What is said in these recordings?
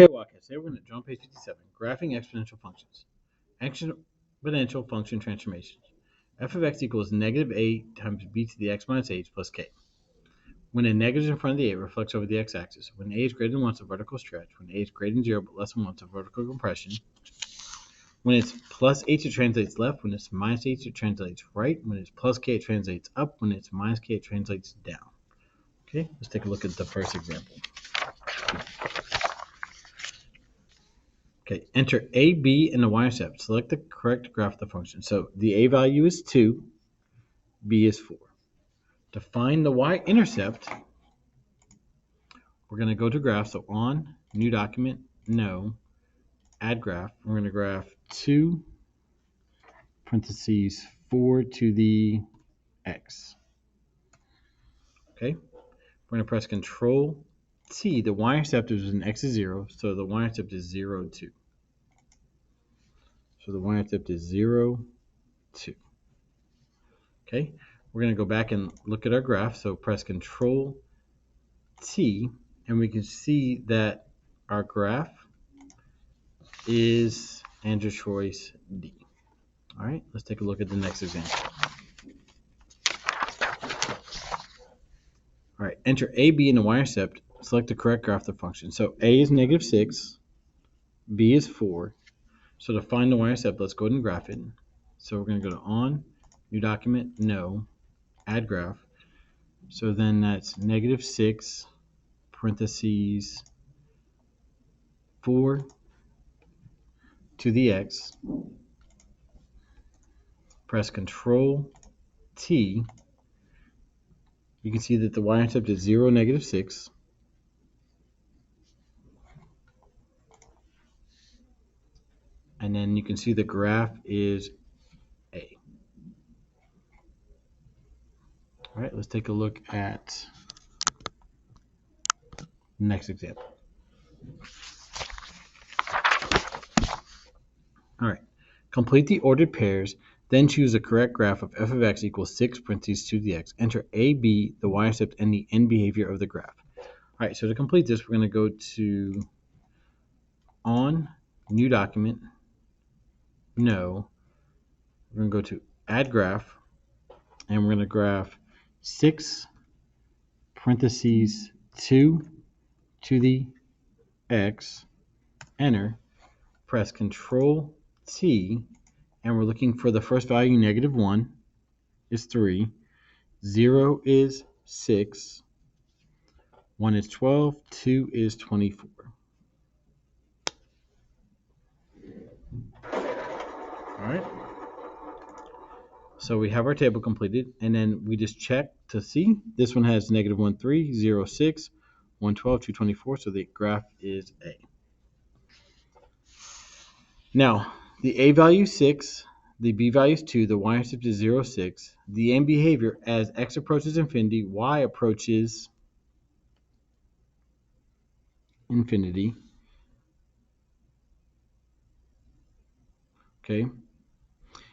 Hey, Wildcats. Today we're going to draw on page 57, graphing exponential functions. Exponential function transformations. F of x equals negative a times b to the x minus h plus k. When a negative is in front of the a, it reflects over the x-axis. When a is greater than 1, it's a vertical stretch. When a is greater than 0 but less than 1, it's a vertical compression. When it's plus h, it translates left. When it's minus h, it translates right. When it's plus k, it translates up. When it's minus k, it translates down. Okay, let's take a look at the first example. Okay, enter a, b, and the y-intercept. Select the correct graph of the function. So the a value is 2, b is 4. To find the y-intercept, we're going to go to graph. So on, new document, no, add graph. We're going to graph 2, parentheses, 4 to the x. Okay, we're going to press Control T. The y-intercept is when x is 0, so the y-intercept is 0, 2. So the y-intercept is 0, 2. Okay, we're going to go back and look at our graph. So press Control T, and we can see that our graph is answer choice D. All right, let's take a look at the next example. All right, enter a, b, and the y-intercept. Select the correct graph of the function. So a is negative 6, b is 4. So to find the y-intercept, let's go ahead and graph it. So we're going to go to on, new document, no, add graph. So then that's negative 6, parentheses, 4 to the x. Press Control T. You can see that the y-intercept is 0, negative 6. And then you can see the graph is A. All right, let's take a look at the next example. All right, complete the ordered pairs, then choose the correct graph of f of x equals 6, parentheses, 2 to the x. Enter a, b, the y-intercept, and the end behavior of the graph. All right, so to complete this, we're going to go to on, new document, no. We're going to go to add graph, and we're going to graph 6, parentheses, 2 to the x, enter, press Control T, and we're looking for the first value. Negative 1 is 3, 0 is 6, 1 is 12, 2 is 24. All right. So we have our table completed, and then we just check to see. This one has negative 1, 3, 0, 6, 1, 12, 2, 24, so the graph is A. Now, the A value is 6, the B value is 2, the y-intercept is 0, 6. The end behavior, as x approaches infinity, y approaches infinity. Okay.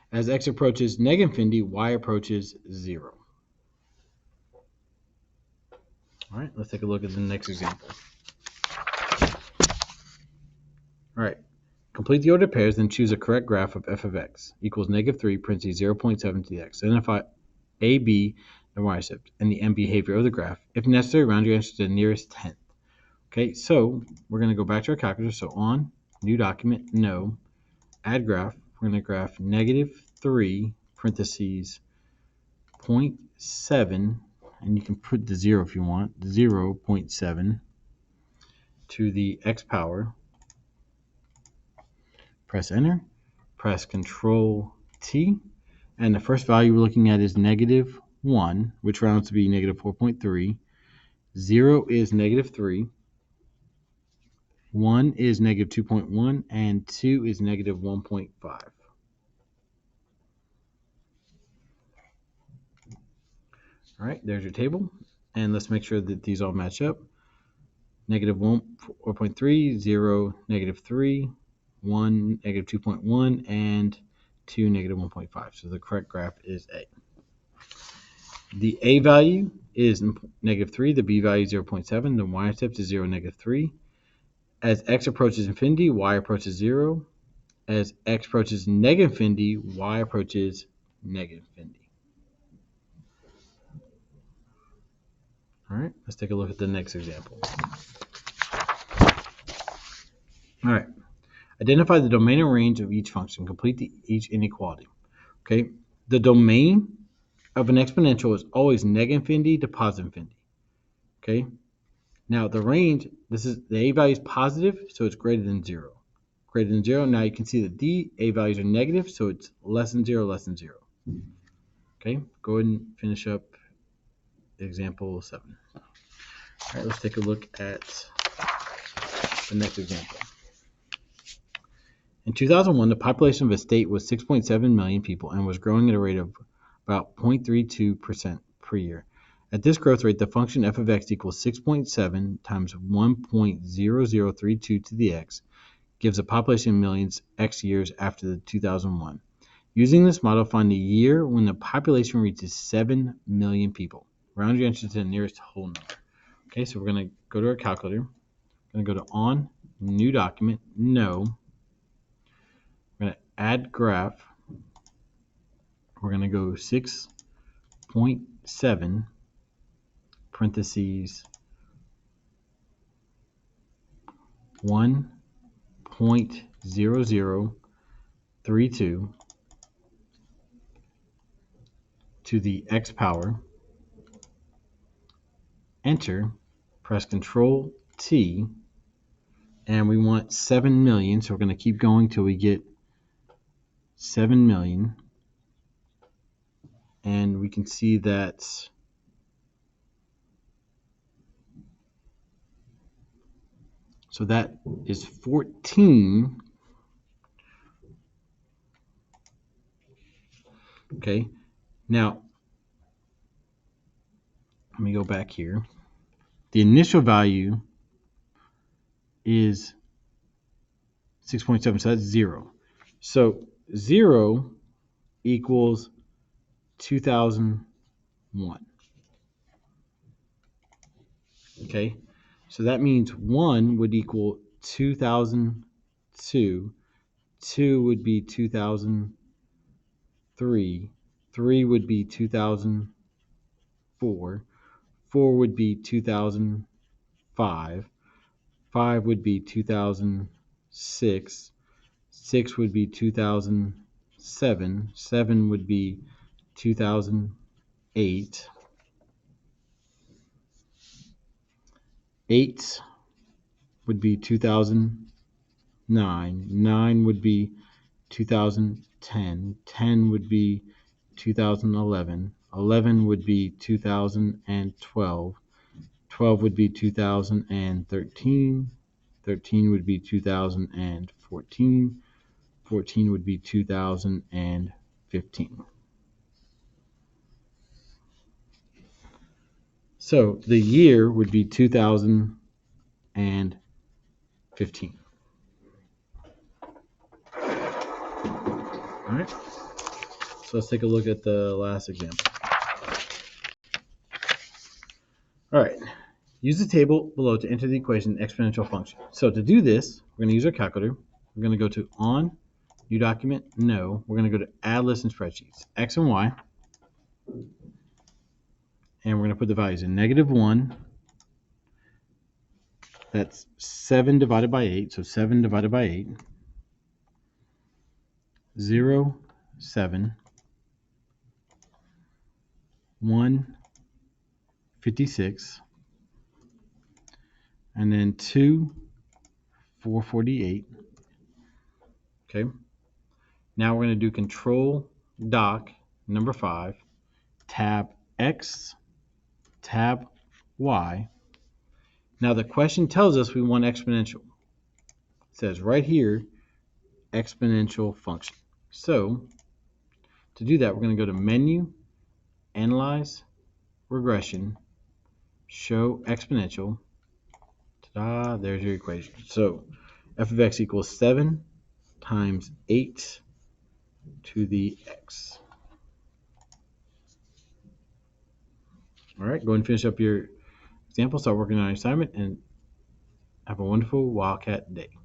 As x approaches negative infinity, y approaches 0. All right, let's take a look at the next example. All right, complete the ordered pairs, then choose a correct graph of f of x equals negative 3, parentheses, 0.7 to the x. Identify a, b, and y-intercept, and the end behavior of the graph. If necessary, round your answer to the nearest tenth. Okay, so we're going to go back to our calculator. So on, new document, no, add graph. We're going to graph negative 3, parentheses, 0.7, and you can put the 0 if you want, 0.7 to the x power. Press enter, press Control T, and the first value we're looking at is negative 1, which rounds to be negative 4.3. 0 is negative 3. 1 is negative 2.1, and 2 is negative 1.5. All right, there's your table, and let's make sure that these all match up. Negative 1, 4.3, 0, negative 3, 1, negative 2.1, and 2, negative 1.5. So the correct graph is A. The A value is negative 3, the B value is 0.7, the y-intercept is 0, negative 3. As x approaches infinity, y approaches 0. As x approaches negative infinity, y approaches negative infinity. All right, let's take a look at the next example. All right, identify the domain and range of each function. Complete each inequality. Okay, the domain of an exponential is always negative infinity to positive infinity. Okay, now the range, this is the a value is positive, so it's greater than 0. Greater than 0. Now you can see that the a values are negative, so it's less than 0, less than 0. Okay, go ahead and finish up example 7. All right, let's take a look at the next example. In 2001, the population of a state was 6.7 million people and was growing at a rate of about 0.32% per year. At this growth rate, the function f of x equals 6.7 times 1.0032 to the x gives a population of millions x years after the 2001. Using this model, find the year when the population reaches 7 million people. Round your answer to the nearest whole number. Okay, so we're going to go to our calculator. We're going to go to on, new document, no. We're going to add graph. We're going to go 6.7 parentheses 1.0032 to the x power. Enter, press Control T, and we want 7 million, so we're going to keep going till we get 7 million. And we can see that so that is 14. Okay, now let me go back here. The initial value is 6.7, so that's 0. So 0 equals 2001. Okay, so that means 1 would equal 2002, 2 would be 2003, 3 would be 2004, 4 would be 2005, 5 would be 2006, 6 would be 2007, 7 would be 2008, 8 would be 2009, 9 would be 2010, 10 would be 2011, 11 would be 2012, 12 would be 2013, 13 would be 2014, 14 would be 2015. So the year would be 2015. All right. So let's take a look at the last example. All right. Use the table below to enter the equation exponential function. So to do this, we're going to use our calculator. We're going to go to on, new document, no. We're going to go to add list and spreadsheets, x and y. And we're going to put the values in -1. That's 7 divided by 8. So 7 divided by 8. 0, 7. 1, 56. And then 2, 448. Okay. Now we're going to do Control Doc number 5, Tab X, Tab Y. Now the question tells us we want exponential. It says right here, exponential function. So to do that, we're going to go to Menu, Analyze, Regression, Show Exponential. Ta-da, there's your equation. So f of x equals 7 times 8 to the x. All right, go and finish up your example. Start working on your assignment, and Have a wonderful Wildcat day.